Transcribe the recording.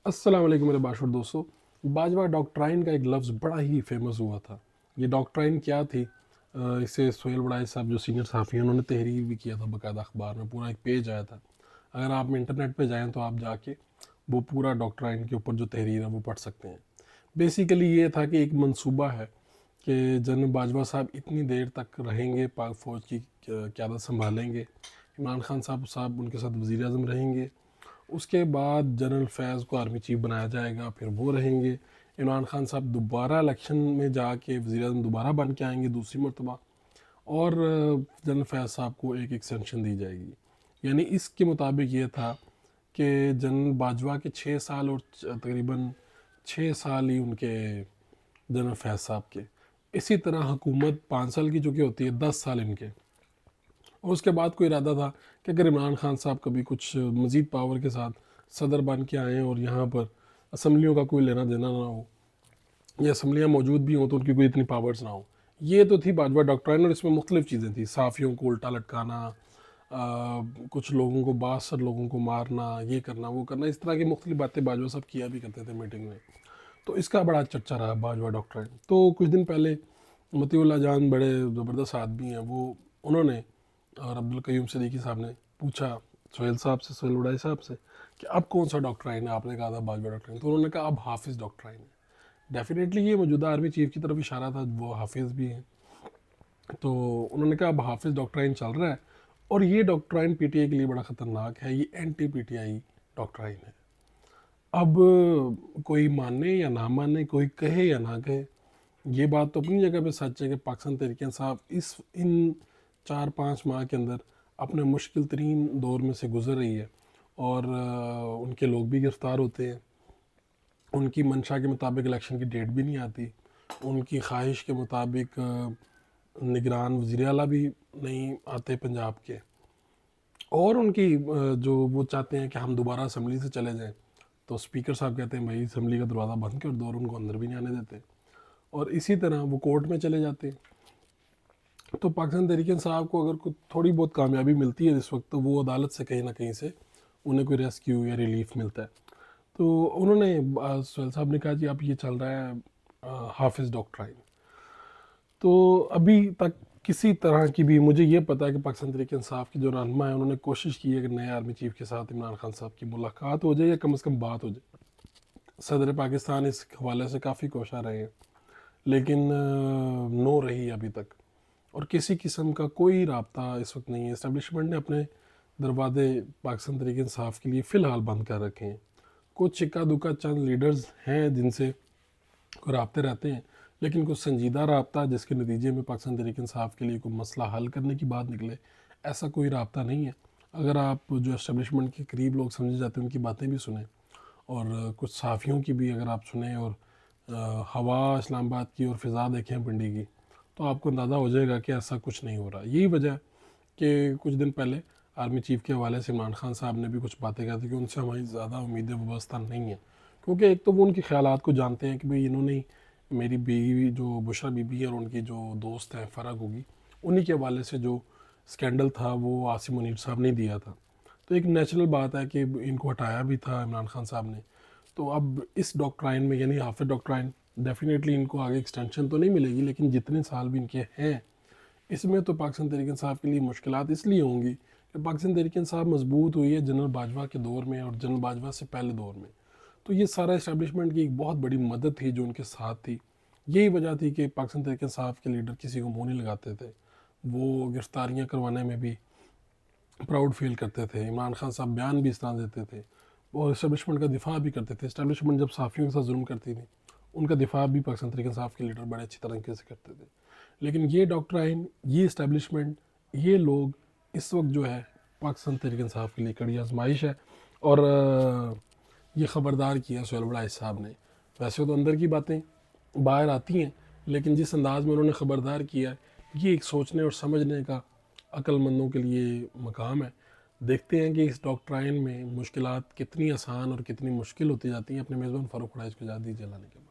अस्सलाम वालेकुम मेरे बाशुर दोस्तों। बाजवा डॉक्ट्राइन का एक लफ्ज़ बड़ा ही फेमस हुआ था। ये डॉक्ट्राइन क्या थी? इसे सोहेल बड़ाई साहब जो सीनियर सहाफ़ी हैं उन्होंने तहरीर भी किया था, बाकायदा अखबार में पूरा एक पेज आया था। अगर आप इंटरनेट पे जाएँ तो आप जाके वो पूरा डॉक्ट्राइन के ऊपर जो तहरीर है वो पढ़ सकते हैं। बेसिकली ये था कि एक मंसूबा है कि जनरल बाजवा साहब इतनी देर तक रहेंगे, पाक फ़ौज की क़यादत संभालेंगे। इमरान खान साहब उनके साथ वज़ीर आज़म रहेंगे। उसके बाद जनरल फैज़ को आर्मी चीफ़ बनाया जाएगा, फिर वो रहेंगे। इमरान खान साहब दोबारा इलेक्शन में जाके वज़ीर आज़म दोबारा बन के आएंगे दूसरी मरतबा, और जनरल फैज़ साहब को एक एक्सटेंशन दी जाएगी। यानी इसके मुताबिक ये था कि जनरल बाजवा के 6 साल और तकरीबन 6 साल ही उनके जनरल फैज़ साहब के। इसी तरह हुकूमत 5 साल की चूँकि होती है, 10 साल इनके। और उसके बाद कोई इरादा था कि अगर इमरान खान साहब कभी कुछ मज़ीद पावर के साथ सदर बन के आएँ और यहाँ पर असम्बलियों का कोई लेना देना ना हो, या असम्बलियाँ मौजूद भी हों तो उनकी कोई इतनी पावर्स ना हो। ये तो थी बाजवा डॉक्ट्राइन, और इसमें मुख्तलिफ़ चीज़ें थी। साफ़ियों को उल्टा लटकाना, कुछ लोगों को, बासर लोगों को मारना, ये करना वो करना, इस तरह की मुख्तलिफ़ बातें बाजवा साहब किया भी करते थे मीटिंग में। तो इसका बड़ा चर्चा रहा बाजवा डॉक्ट्राइन। तो कुछ दिन पहले मतीउल्लाह जान बड़े ज़बरदस्त आदमी हैं, वो उन्होंने और अब्दुल कयूम सिद्दीकी साहब ने पूछा सोहेल साहब से, सोहेल उड़ाई साहब से, कि अब कौन सा डॉक्ट्राइन है? आपने कहा था बाजवा डॉक्ट्राइन, तो उन्होंने कहा अब हाफिज़ डॉक्ट्राइन है। डेफिनेटली ये मौजूदा आर्मी चीफ़ की तरफ इशारा था, वो हाफिज़ भी हैं। तो उन्होंने कहा अब हाफिज़ डॉक्ट्राइन चल रहा है, और ये डॉक्ट्राइन पीटीआई के लिए बड़ा ख़तरनाक है, ये एंटी पीटीआई डॉक्ट्राइन है। अब कोई माने या ना माने, कोई कहे या ना कहे, ये बात तो अपनी जगह पे सच है कि पाकिस्तान तहरीक इंसाफ इन 4-5 माह के अंदर अपने मुश्किल तरीन दौर में से गुज़र रही है, और उनके लोग भी गिरफ़्तार होते हैं। उनकी मंशा के मुताबिक इलेक्शन की डेट भी नहीं आती, उनकी ख्वाहिश के मुताबिक निगरान वज़ीर आला भी नहीं आते पंजाब के, और उनकी जो वो चाहते हैं कि हम दोबारा असम्बली से चले जाएं, तो स्पीकर साहब कहते हैं भाई असम्बली का दरवाज़ा बंद कर दो, और उनको अंदर भी नहीं आने देते। और इसी तरह वो कोर्ट में चले जाते हैं। तो पाकिस्तान तहरीक इंसाफ को अगर कुछ थोड़ी बहुत कामयाबी मिलती है इस वक्त, तो वो अदालत से कहीं ना कहीं से उन्हें कोई रेस्क्यू या रिलीफ मिलता है। तो उन्होंने सोहेल साहब ने कहा जी अब ये चल रहा है हाफिज़ डॉक्ट्राइन। तो अभी तक किसी तरह की भी, मुझे ये पता है कि पाकिस्तान तहरीक इंसाफ की जो रहनुमा है उन्होंने कोशिश की है कि नए आर्मी चीफ़ के साथ इमरान खान साहब की मुलाकात हो जाए, या कम से कम बात हो जाए। सदर पाकिस्तान इस हवाले से काफ़ी कोशा रहे हैं, लेकिन नो रही अभी तक, और किसी किस्म का कोई राब्ता इस वक्त नहीं है। इस्टेब्लिशमेंट ने अपने दरवाजे पाकिस्तान तहरीक इंसाफ के लिए फ़िलहाल बंद कर रखे हैं। कुछ इक्का दुक्का चंद लीडर्स हैं जिनसे राब्ते रहते हैं, लेकिन कुछ संजीदा राब्ता जिसके नतीजे में पाकिस्तान तहरीक इंसाफ के लिए कोई मसला हल करने की बात निकले, ऐसा कोई राब्ता नहीं है। अगर आप जो इस्टेब्लिशमेंट के करीब लोग समझे जाते हैं उनकी बातें भी सुने, और कुछ सहाफ़ियों की भी अगर आप सुने, और हवा इस्लामाबाद की और फ़िज़ा देखें पिंडी की, तो आपको अंदाज़ा हो जाएगा कि ऐसा कुछ नहीं हो रहा। यही वजह है कि कुछ दिन पहले आर्मी चीफ़ के हवाले से इमरान खान साहब ने भी कुछ बातें कही थी कि उनसे हमारी ज़्यादा उम्मीदें वाबस्ता नहीं हैं, क्योंकि एक तो वो उनके ख़यालात को जानते हैं कि भाई इन्होंने ही मेरी बीवी जो बुशरा बीबी है और उनकी जो दोस्त हैं फ़रग होगी, उन्हीं के हवाले से जो स्कैंडल था वो आसिम मुनीर साहब ने दिया था। तो एक नेचुरल बात है कि इनको हटाया भी था इमरान खान साहब ने। तो अब इस डॉक्ट्राइन में, यानी हाफिज़ डॉक्ट्राइन, डेफिनेटली इनको आगे एक्सटेंशन तो नहीं मिलेगी, लेकिन जितने साल भी इनके हैं इसमें तो पाकिस्तान तहरीक इंसाफ के लिए मुश्किलात इसलिए होंगी कि पाकिस्तान तहरीक इंसाफ मजबूत हुई है जनरल बाजवा के दौर में और जनरल बाजवा से पहले दौर में। तो ये सारा इस्टेब्लिशमेंट की एक बहुत बड़ी मदद थी जो उनके साथ थी। यही वजह थी कि पाकिस्तान तहरीक इंसाफ के लीडर किसी को मुँह नहीं लगाते थे, वो गिरफ्तारियाँ करवाने में भी प्राउड फील करते थे। इमरान खान साहब बयान भी इस तरह देते थे, और इस्टेब्लिशमेंट का दिफा भी करते थे। इस्टेब्लिशमेंट जब साफ़ियों के साथ जुल्म करती थी, उनका दिफा भी पाकिस्तान तहरीक इंसाफ के लीडर बड़े अच्छी तरीके से करते थे। लेकिन ये डॉक्ट्राइन, ये इस्टेब्लिशमेंट, ये लोग इस वक्त जो है पाकिस्तान तहरीक इंसाफ के लिए कड़ी आजमाइश है, और ये ख़बरदार किया सोहेल बड़ाई साहब ने। वैसे तो अंदर की बातें बाहर आती हैं, लेकिन जिस अंदाज़ में उन्होंने ख़बरदार किया है, ये एक सोचने और समझने का अक्लमंदों के लिए मकाम है। देखते हैं कि इस डॉक्ट्राइन में मुश्किलात कितनी आसान और कितनी मुश्किल होती जाती हैं। अपने मेज़बान फ़ारूक कुरैशी को इजाज़त दीजिए, अल्लाह ने के बाद।